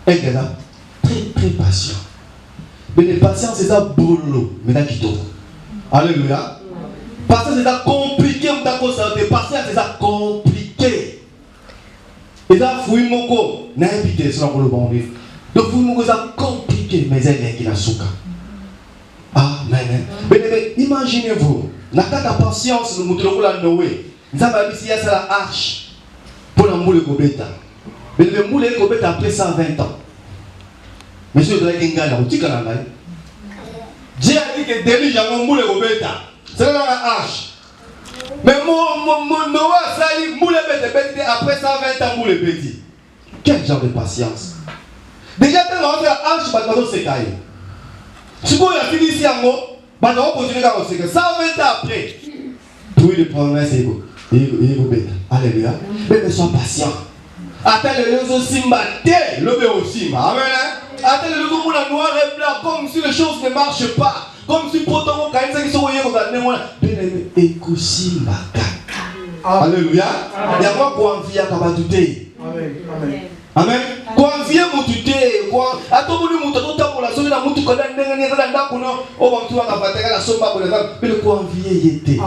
très patient. Mais les patients, c'est ça boulot. Alléluia. Patience, c'est ça compliqué. Patience, c'est ça compliqué. Et ça, fouille mon corps. N'a évité, c'est le bon vivre. Donc, fouille mon corps, c'est compliqué. Mais elle est qui n'a souka. Amen. Mais imaginez-vous, n'a pas de patience, nous montrons la Noé. Nous avons ici la arche pour la moule Gobeta. Mais le moule Gobeta après 120 ans. Monsieur de la Kinga, la boutique à la main. Dieu a dit que délige à mon moule Gobeta. C'est là la arche. Mais mon Noé, ça dit moule Gobeta après 120 ans, moule petit. Quel genre de patience? Déjà, quand on fait la arche, on va se cailler. Si vous avez fini ici en haut, on va continuer à se cailler. 120 ans après. Puis les promesses, alléluia. Mais sois patient. Attends le réseau Simbaté, le aussi. Amen. Attends le réseau pour la noire et blanc, comme si les choses ne marchent pas. Comme si pourtant, quand ils sont bien écoutez, alléluia. Il y a quoi pour envier à Kabadouté. Amen. Amen. Quoi envier mon tuté, quoi. À tout le monde, tout le temps, la soirée, la moutou, quand on est dans la cour, on va tout à la la sombre pour les femmes. Mais le quoi envier y était.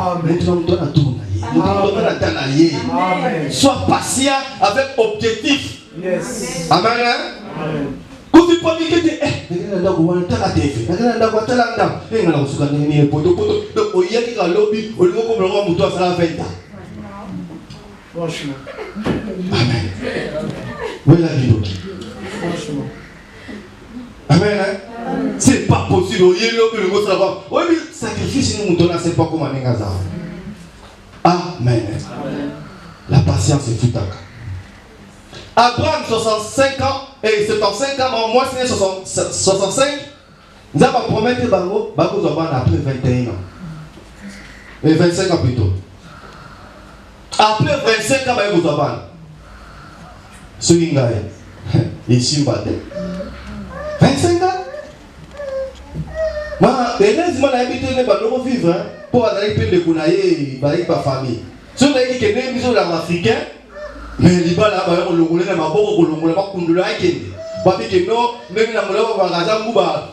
Sois patient avec objectif. Yes. Amen. Quand tu peux dire que amen. C'est pas possible. Oui, mais sacrifice nous moutons, c'est pas comme un hasard. Amen. La patience est foutaka. Abraham, 65 ans, et 75 ans, moi c'est 65. Nous avons promis que Bango va après 21 ans. Et 25 ans plutôt. Après 25 ans, vous avez. Ce qui est ici, 25 ans. Moi, heureusement, l'habitude n'est pas de vivre pour aller payer le Kounaïe, avec ma famille. Si on a dit que les gens sont africains, mais les gens là, on le roule, on le pas conduire à qui. Parce que non, même la moula va raser ngouba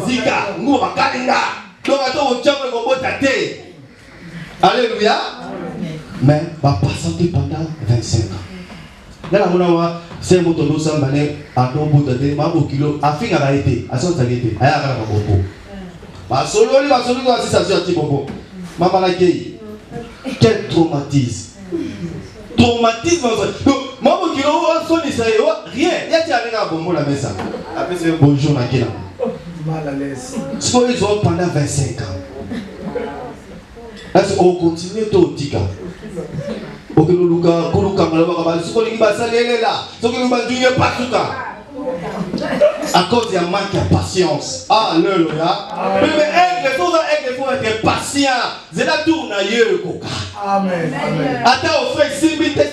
zika, ngouba kalinga. Donc attends, on tient le combo tâté. Alléluia. Mais va patienter pendant 25 ans. Là, la moula c'est un moto d'eau mané à ton bout de thé, ma kilo, à fin à été, à son saluté, à la bobo. Ma solo, c'est ça, c'est bobo. Maman la gueule. Quel traumatisme. Traumatisme. Maman kilo, son Israël, rien. Il y a des gens qui la maison. Après, c'est bonjour, la gueule. Mal à l'aise. Ce qu'on les a pendant 25 ans. Est-ce qu'on continue tout tika? Ok, nous à cause de manque de patience. Alléluia. Mais les choses être patient. C'est la tour Amen. Attends, au frère, simité,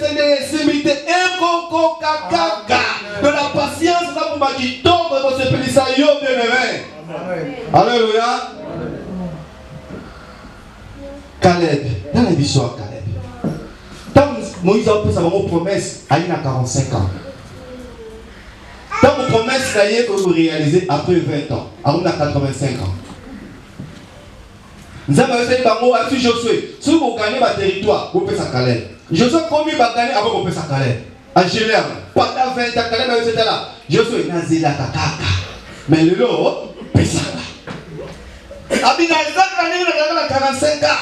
de la patience, ça pour ma qui tombe dans ce pays, ça y est, bien aimé. Alléluia. Caleb, dans la histoire, Caleb. Moïse a pris sa promesse à 45 ans. Tant que promesse que vous réalisez après 20 ans, à 85 ans. Nous avons essayé de dire Josué, si vous gagnez votre territoire, vous pouvez ça Caleb. Josué, combien va gagner avant vous pouvez ça Caleb? En Gélère, pendant 20 ans, Caleb était là. Josué, Nazila Kakaka. Mais le lot, Pessala. Abinazak, il a 45 ans.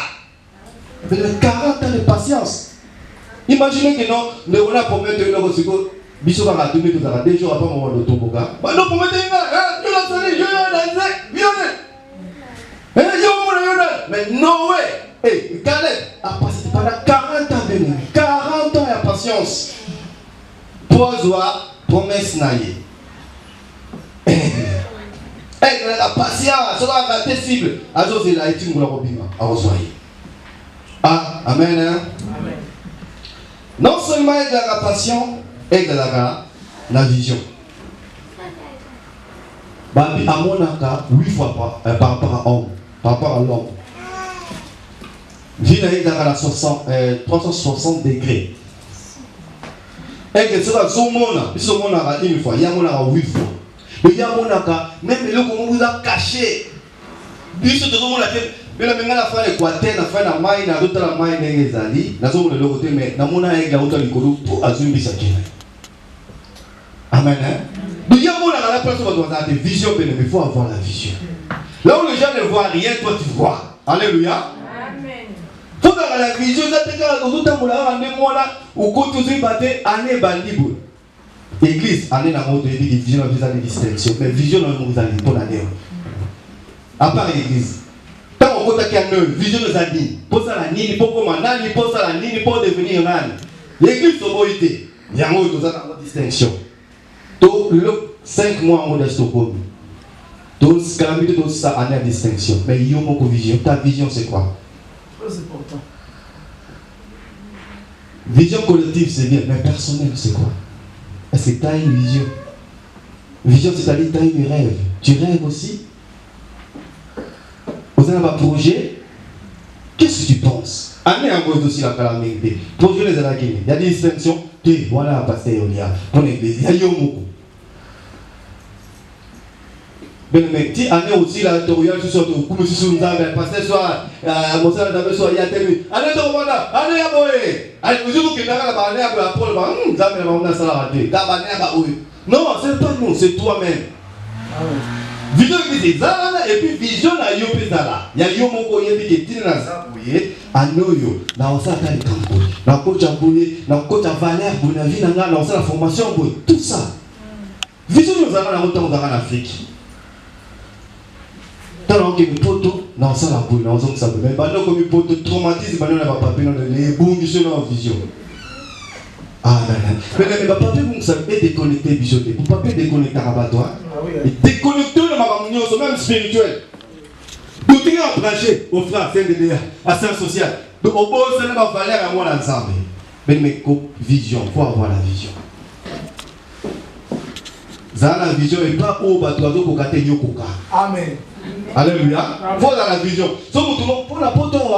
Mais 40 ans de patience. Imaginez que non, on a promis de nous aussi que Bissot va retourner tout ça. 2 jours après mon de Toboga. Bah non, promet de tu l'as salé, mais non, ouais. Hey, Caleb a passé pendant 40 ans de 40 ans de patience. Pour avoir promesse naïe. La patience, ça va rater cible. Alors c'est là, il amen. Amen. Non seulement avec la passion, avec la vision. À mon cas, 8 fois par rapport à l'homme. Par rapport à l'homme. Vie avec la 360 degrés. Et que ça une fois, il y a 8 fois. Il y a même le comment vous a caché. Biso tout le monde a fait. Mais la même la fin Équateur, la fin la maille, la route la maille n'est zali. La zone de l'autre côté, mais la mona avec la route à l'école pour azumi sakina. Amen. Il y a la place où on doit avoir des visions, mais il faut avoir la vision. Là où les gens ne voient rien, toi tu vois. Alléluia. Amen. Faut avoir la vision, ça te garde tout le temps pour la rendre moi là, ou quand tu es battu, année bandibo. Église, année dans mon début, vision dans des distinctions, mais vision dans le monde d'aller pour l'année. À part l'église. Quand on compte qu'il y a une vision de Zadi, pour ça la nini, pour commander, pour ça la nini, pour devenir nani. L'église au boité, il y a une distinction. Tout le 5 mois en modeste au commun. Tout ce qu'on a mis tout ça en distinction. Mais il y a une vision. Ta vision c'est quoi? C'est important. Vision collective c'est bien, mais personnelle c'est quoi? Est-ce que tu as une vision? Vision c'est-à-dire tu as une rêve. Tu rêves aussi? Vous avez un projet? Qu'est-ce que tu penses? Année en cause aussi la calamité. Projet les Alakini. Il y a des distinctions. Voilà, pasteur Olia. Pour l'église. Il y a beaucoup. Mais si année aussi la tutoriel sur le coup, monsieur Sunzambe, pasteur soit, Monseigneur Dabe soit, il y a tellement. Année de Rwanda, année à Boé. Allez, vous qui n'avez pas année à la Paul, Zambé, on a ça la radio. Non, c'est pas nous, c'est toi-même. Vision qui zala et puis vision na yo pezala. Ya yo moko yebi ke tine na zabuye anoyo na osaka le campo. Na kocha boye, na kocha valeur pour la vie na na osaka formation boye. Tout ça. Vision nous zala na autant en Afrique. Tant que le poto na osaka boye na osaka ça mais bando comme poto traumatisme bando na papa na les bungi sur la vision. Ah mais le papa vous savez déconnecter vision. Vous pas déconnecter abattoir. Et déconnecter le maman même spirituel. Tout est branché au frère Saint-Denis, à Saint-Social. Donc au beau ça n'a pas valeur à moi l'ensemble. Mais vision, il faut avoir la vision. Ça la vision et pas au bateau pour gâter Yokoka. Amen. Alléluia. Il faut avoir la vision. Pour la pote, on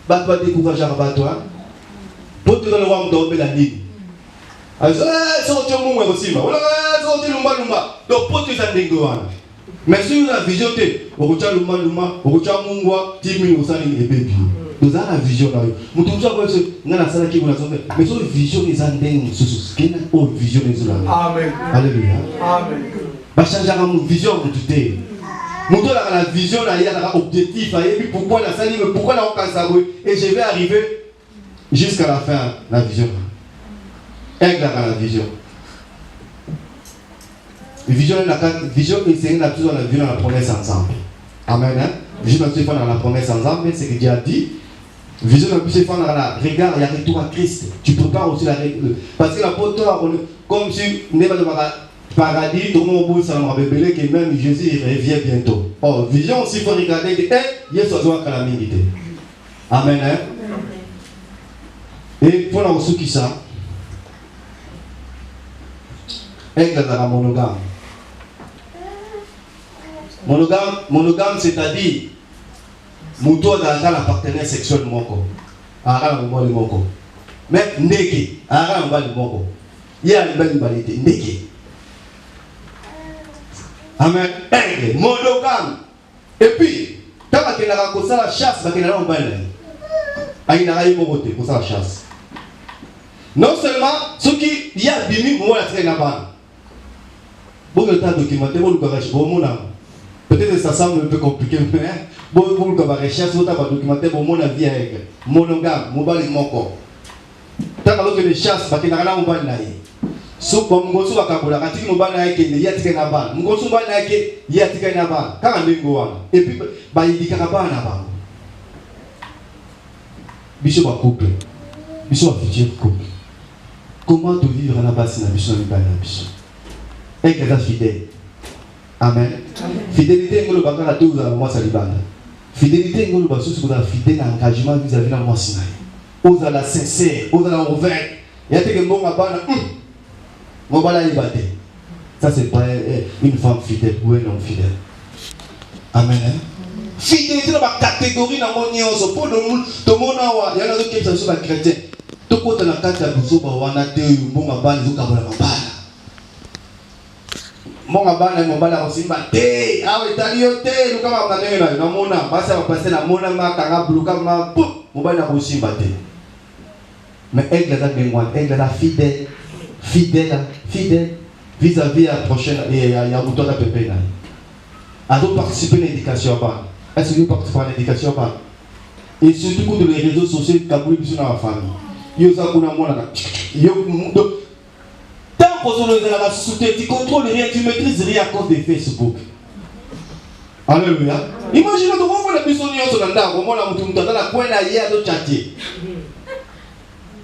va décourager à bateau. Pour te donner le roi de la ligne. Sorti au monde aussi, sorti lumba. Donc, pour te faire mais si vous avez la vision, vous avez lumba, vous avez mungwa, 10 000 au et bébé. Vous avez la vision là. Vous avez la salle qui vous a sauvé. Mais si vous avez la vision, vous avez la vision. Amen. Alléluia. Amen. Vous avez la vision, vous avez la vision, il y a un objectif. Pourquoi la salle, pourquoi la route et je vais arriver jusqu'à la fin, la vision. Aigle à la vision. Vision, c'est la toujours la vie dans la promesse ensemble. Amen. Vision, c'est dans la promesse ensemble, c'est ce que Dieu a dit. Vision, c'est dans la regard, il y a retour à Christ. Tu prépares aussi la règle. Parce que l'apôtre, comme si n'est pas de paradis, tout le monde ça m'a révélé que même Jésus revient bientôt. Oh, vision aussi, il faut regarder que il y a ce soir calamité. Amen. Et pour la ressource qui ça, aigle à la monogame. Monogame, c'est-à-dire, Mouto dans la partenaire sexuel moko. Ara le moko. Mais neke, ara le moko. Il y a une belle banalité, neke. Amen. Aigle, monogame. Et puis, quand on a comme ça la chasse, on a un bel. Il a eu mon pour ça la chasse. Non seulement ceux qui y a bimi moi la traîne là-bas. Bon le temps documenté, bon le garage, bon mon âme. Peut-être que ça semble un peu compliqué, mais bon le garage, ça va documenter bon mon avis avec monogame, mon bal mon corps. Tant que les chasses, parce qu'il n'a rien au bal naïe. Sauf comme mon gosse à Kabola, quand il nous bat naïe, il y a tiré là-bas. Mon gosse bat naïe, il y a tiré là-bas. Quand on est goan, et puis bah il dit caraba là-bas. Bichot va couper, bichot va futur couper. Comment te vivre là-bas si la bichot n'est pas là, bichot? Et qu'elle est fidèle. Amen. Fidélité, nous le bagarre à tous dans le mois salibanda. Fidélité, nous le bagarre sur la fidèle engagement vis-à-vis de la mois sinaï. Aux à la sincère, aux à la ouverte. Il y a des gens qui mon bala est battu. Ça, c'est pas une femme fidèle ou un homme fidèle. Amen. Fidélité dans la catégorie dans mon niveau. Pour le monde, il y en a d'autres qui sont chrétiens. tout côté la carte à Bousso, on a deux bons à ban, ils ont la mon abana mon bala aussi maté ah oui talioté nous comme on a donné là non mona parce que passer la mona ma kanga bloqué ma pou mon bala aussi maté mais elle a des mois elle a fidèle vis-à-vis la prochaine et il y a beaucoup de pépé là à d'autres participer à l'éducation pas est-ce que vous participez à l'éducation pas et surtout pour les réseaux sociaux kabuli biso na famille yo za kuna mona yo tu contrôles rien, tu maîtrises rien à cause de Facebook. Alléluia. Imaginez que vous avez besoin de vous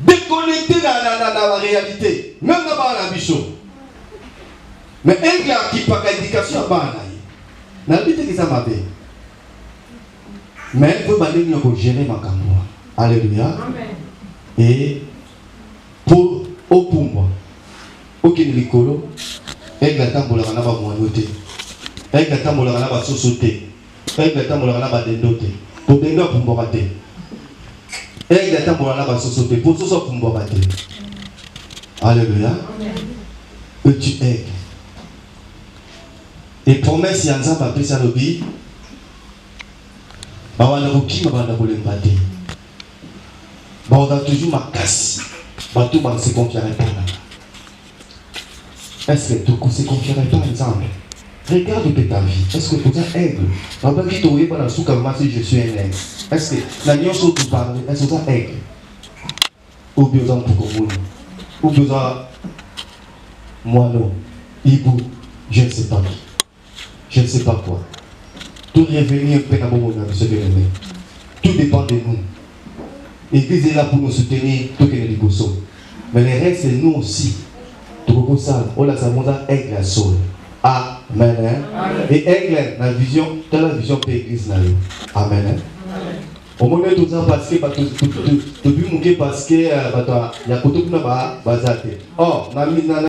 déconnecté la réalité. Même dans la bichon. Mais un qui n'a pas d'éducation, il n'a pas de ça m'a fait. Mais il faut gérer ma caméra. Alléluia. Et pour au Pumba. Aucun licolo, et la tambola n'a pas moinoté, et la tambola n'a pas sauté, et la tambola n'a pas dénoté, pour des gars pour m'orater, et la tambola n'a pas sauté, pour tout ça pour m'orater. Alléluia. Et tu es. Et promesse, il y a un zamba, puis ça le dit, bah on a beaucoup, bah on a voulu m'atter. Bah on a toujours ma casse, bah tout le monde se confierait pas. Est-ce que tu ne se confierais pas ensemble? Regarde ta vie. Est-ce que tu es aigle? Papa qui te voyait pendant tout comme si je suis un aigle. Est-ce que la nuit où tu parles, est-ce que tu es aigle? Ou besoin pour commun? Ou besoin moineau, hibou, je ne sais pas qui. Je ne sais pas quoi. Tout revenir un peu dans mon monde, ce que l'on tout dépend de nous. L'église est là pour nous soutenir, tout que nous disons. Mais le reste, c'est nous aussi. Tout ça, on a ça, on a aigle à sol. Amen. Et aigle, la vision, dans la vision de l'église. Amen. Au moment où tout ça, parce que, tout le monde parce que, il y a beaucoup de choses à faire. Oh,